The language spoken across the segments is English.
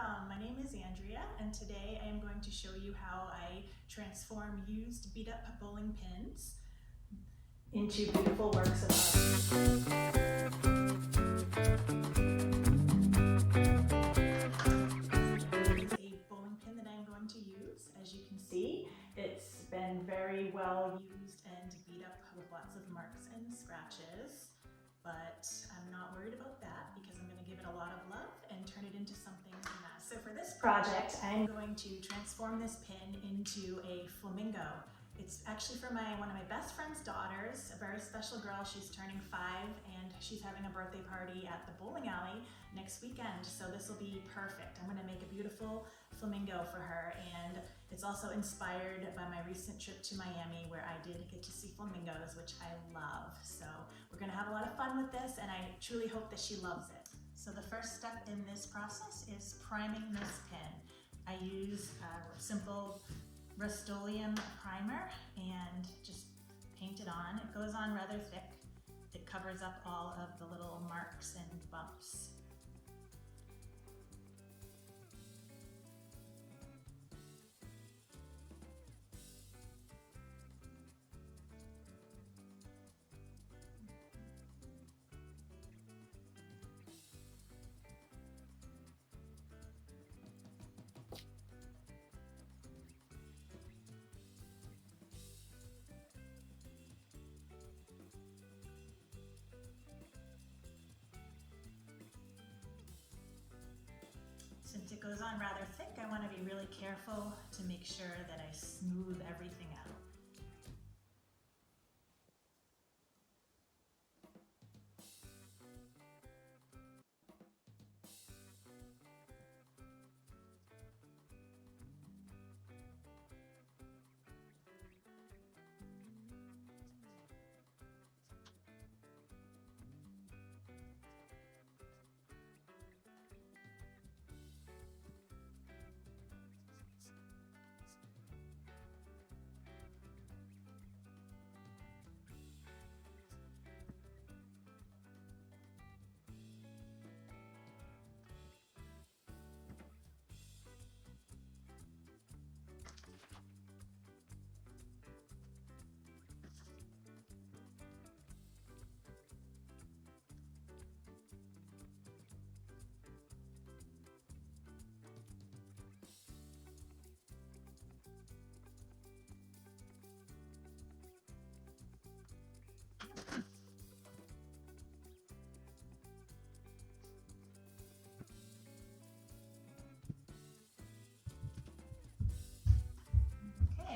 My name is Andrea, and today I am going to show you how I transform used beat-up bowling pins into beautiful works of art. This is a bowling pin that I'm going to use. As you can see, it's been very well used and beat up with lots of marks and scratches. But I'm not worried about that because I'm going to give it a lot of love and turn it into something nice. So for this project, I'm going to transform this pin into a flamingo. It's actually for one of my best friend's daughters, a very special girl. She's turning 5 and she's having a birthday party at the bowling alley next weekend. So this will be perfect. I'm going to make a beautiful flamingo for her, and it's also inspired by my recent trip to Miami where I did get to see flamingos, which I love. So we're going to have a lot of fun with this, and I truly hope that she loves it. So the first step in this process is priming this pin. I use a simple Rust-Oleum primer and just paint it on. It goes on rather thick. It covers up all of the little marks and bumps. Since it goes on rather thick, I want to be really careful to make sure that I smooth everything out.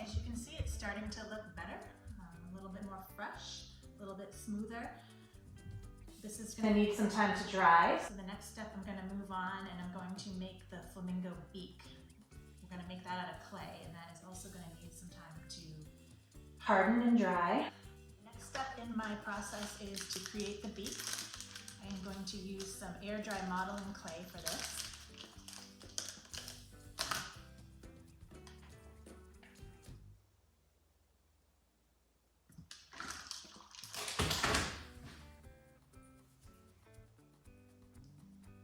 As you can see, it's starting to look better, a little bit more fresh, a little bit smoother. This is going to need some time to dry. So the next step, I'm going to move on and I'm going to make the flamingo beak. We're going to make that out of clay, and that is also going to need some time to harden and dry. The next step in my process is to create the beak. I am going to use some air dry modeling clay for this.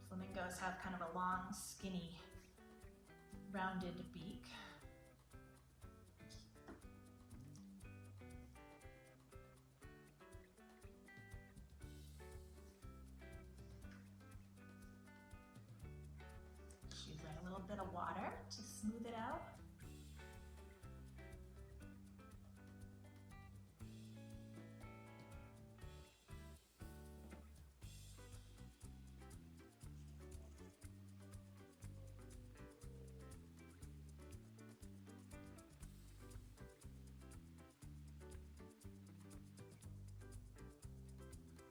Flamingos have kind of a long, skinny, rounded beak. Just using a little bit of water to smooth it out.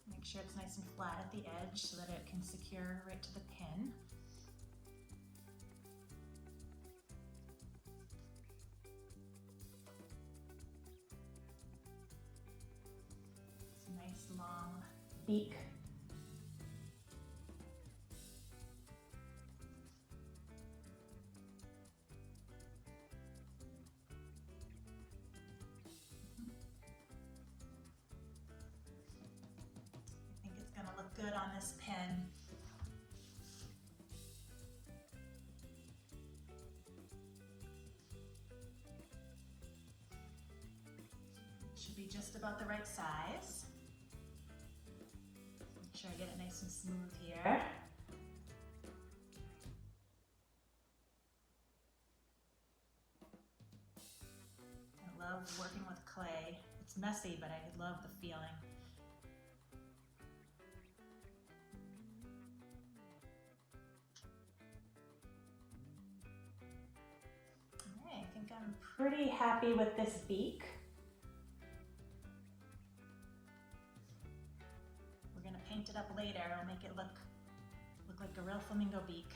Make sure it's nice and flat at the edge so that it can secure right to the pin. It's a nice long beak. good on this pen. Should be just about the right size. Make sure I get it nice and smooth here. I love working with clay. It's messy, but I love the feeling. Alright, I think I'm pretty happy with this beak. We're gonna paint it up later. It'll make it look like a real flamingo beak.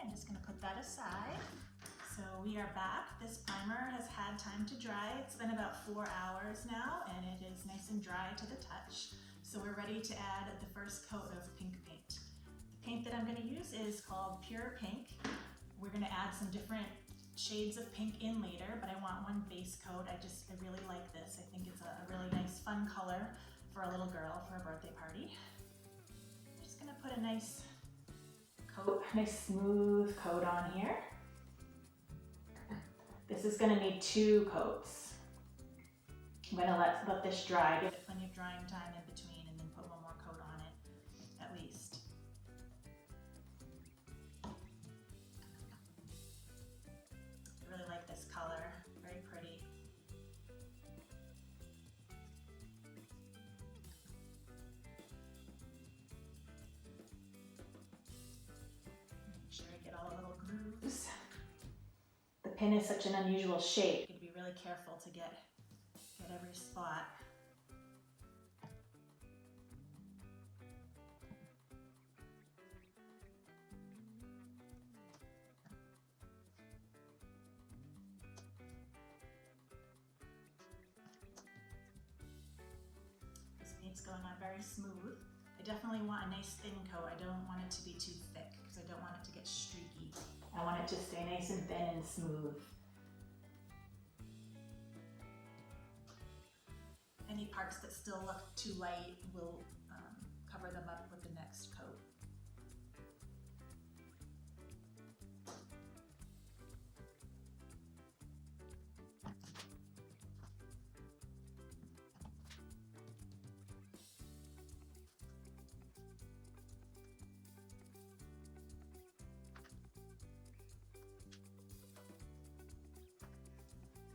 I'm just going to put that aside. So we are back. This primer has had time to dry. It's been about 4 hours now and it is nice and dry to the touch. So we're ready to add the first coat of pink paint. The paint that I'm going to use is called Pure Pink. We're going to add some different shades of pink in later, but I want one base coat. I really like this. I think it's a really nice fun color for a little girl for a birthday party. I'm just going to put a nice smooth coat on here. This is going to need 2 coats. I'm going to let this dry, give it plenty of drying time in between, and then put one more coat on it, at least. I really like this color, very pretty. Make sure I get all the little grooves. The pin is such an unusual shape. You have to be really careful to get every spot. This paint's going on very smooth. I definitely want a nice thin coat. I don't want it to be too thick because I don't want it to get streaky. I want it to stay nice and thin and smooth. Any parts that still look too light, we'll cover them up with the next coat.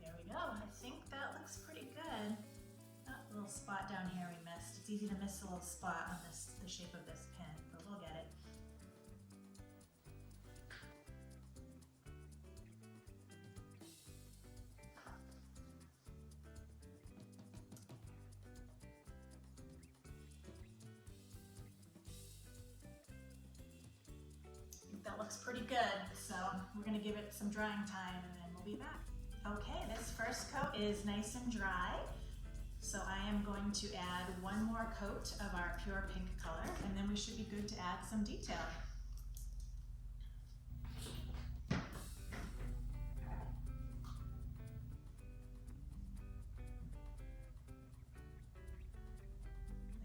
There we go. I think that looks pretty good. A little spot down here we missed. It's easy to miss a little spot on the shape of this pin, but we'll get it. I think that looks pretty good, so we're going to give it some drying time and then we'll be back. Okay, this first coat is nice and dry. So I am going to add one more coat of our pure pink color, and then we should be good to add some detail.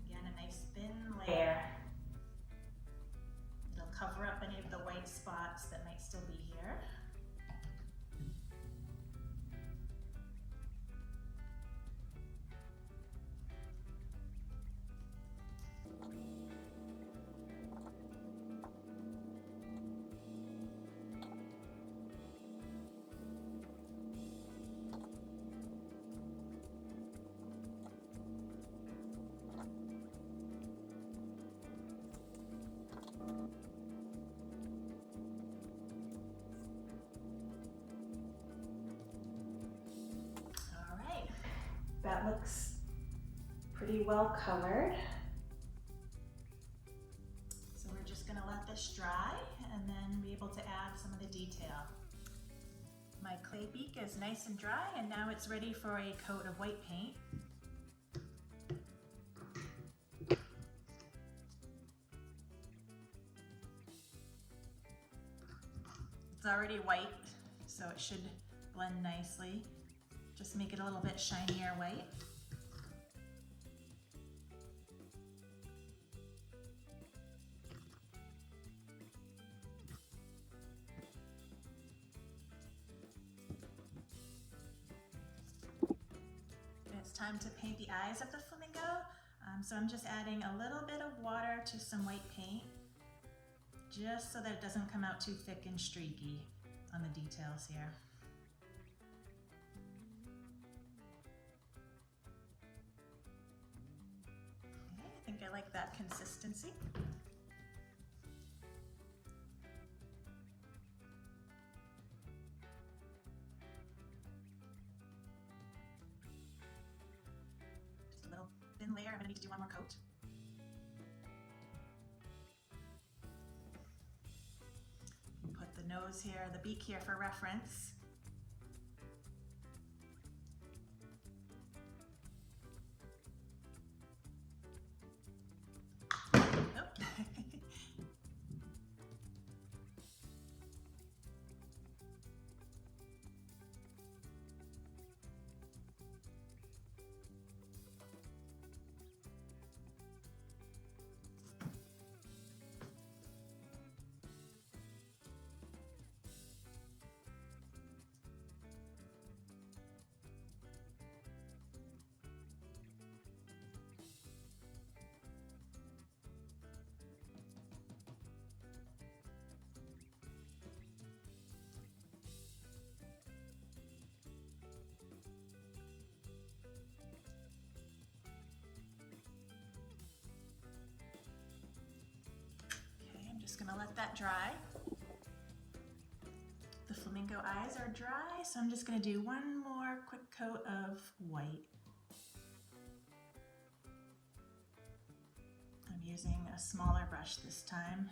Again, a nice thin layer. It'll cover up any of the white spots that might still be here. That looks pretty well covered. So we're just going to let this dry and then be able to add some of the detail. My clay beak is nice and dry, and now it's ready for a coat of white paint. It's already white, so it should blend nicely. Just make it a little bit shinier white. time to paint the eyes of the flamingo. So I'm just adding a little bit of water to some white paint, just so that it doesn't come out too thick and streaky on the details here. Okay, I think I like that consistency. Just a little thin layer. I'm going to need to do one more coat. Put the nose here, the beak here for reference. Just gonna let that dry. The flamingo eyes are dry, so I'm just gonna do one more quick coat of white. I'm using a smaller brush this time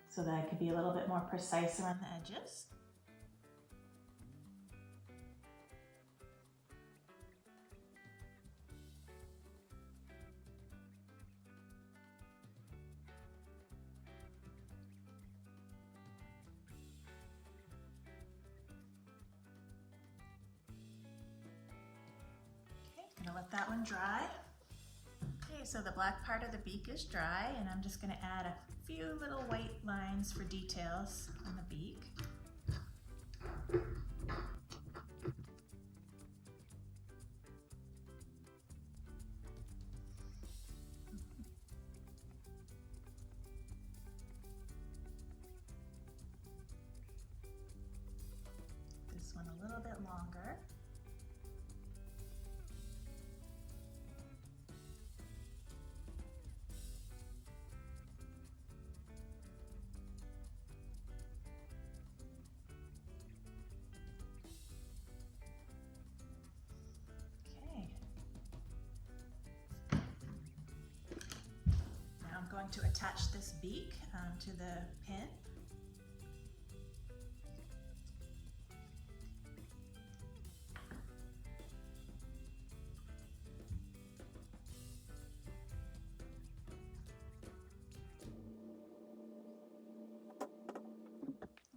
so that I could be a little bit more precise around the edges. Gonna let that one dry. Okay, so the black part of the beak is dry, and I'm just gonna add a few little white lines for details on the beak. This one a little bit longer. I'm going to attach this beak to the pin.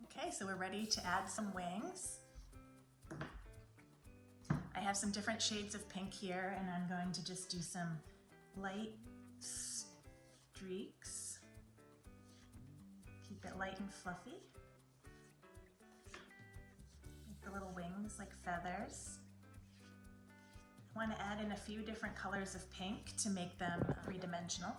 Okay, so we're ready to add some wings. I have some different shades of pink here, and I'm going to just do some light streaks. Keep it light and fluffy. Make the little wings like feathers. I want to add in a few different colors of pink to make them three-dimensional.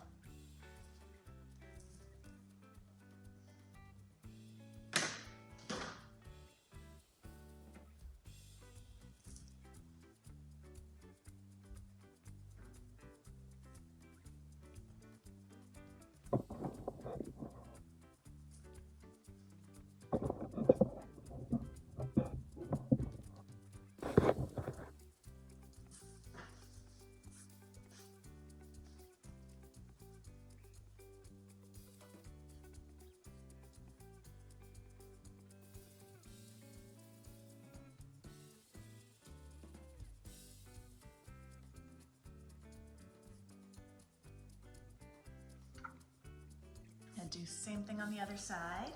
And do the same thing on the other side.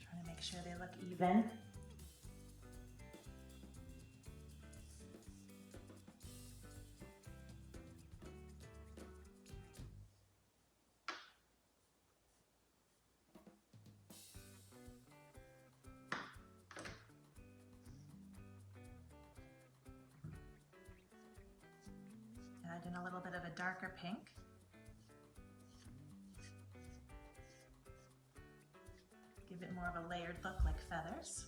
Trying to make sure they look even. Add in a little bit of a darker pink. Give it more of a layered look like feathers.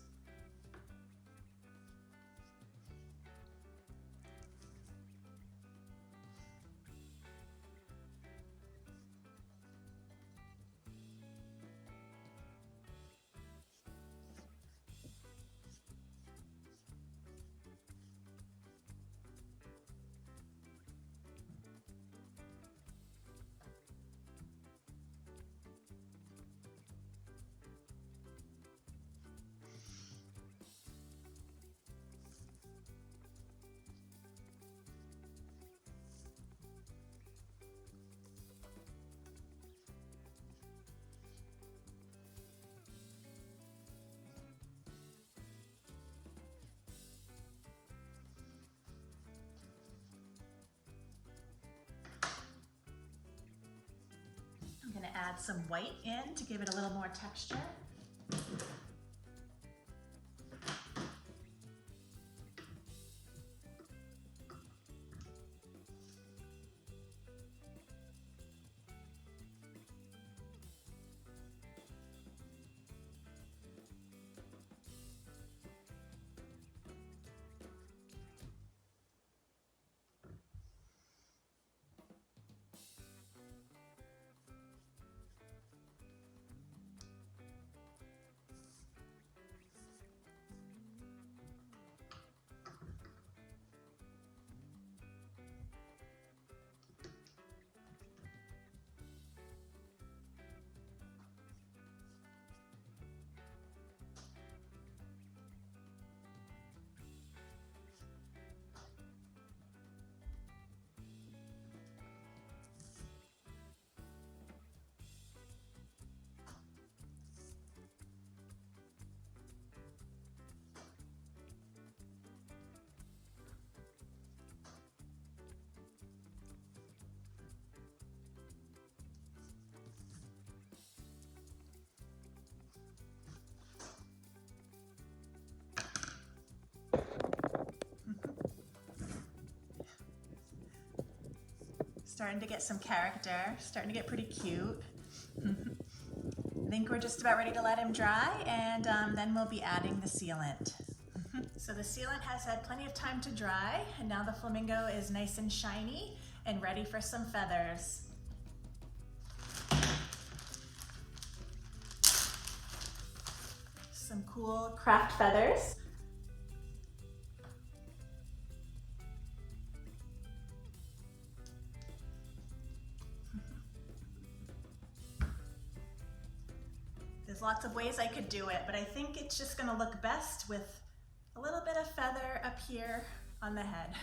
I'm going to add some white in to give it a little more texture. Starting to get some character, starting to get pretty cute. I think we're just about ready to let him dry, and then we'll be adding the sealant. So the sealant has had plenty of time to dry, and now the flamingo is nice and shiny and ready for some feathers. Some cool craft feathers. There's lots of ways I could do it, but I think it's just going to look best with a little bit of feather up here on the head.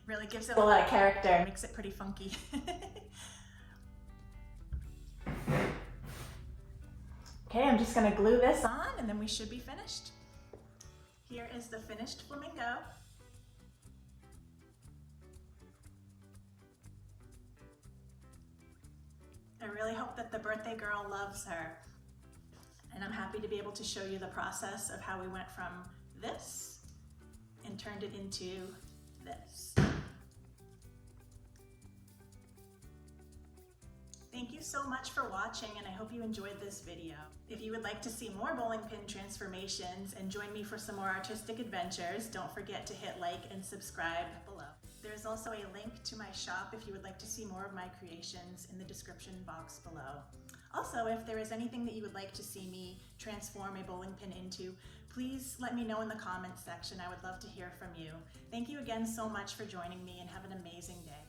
Really gives it a lot of character, makes it pretty funky. Okay, I'm just going to glue this on and then we should be finished. Here is the finished flamingo. I really hope that the birthday girl loves her. And I'm happy to be able to show you the process of how we went from this and turned it into this. Thank you so much for watching, and I hope you enjoyed this video. If you would like to see more bowling pin transformations and join me for some more artistic adventures, don't forget to hit like and subscribe below. There's also a link to my shop if you would like to see more of my creations in the description box below. Also, if there is anything that you would like to see me transform a bowling pin into, please let me know in the comments section. I would love to hear from you. Thank you again so much for joining me, and have an amazing day.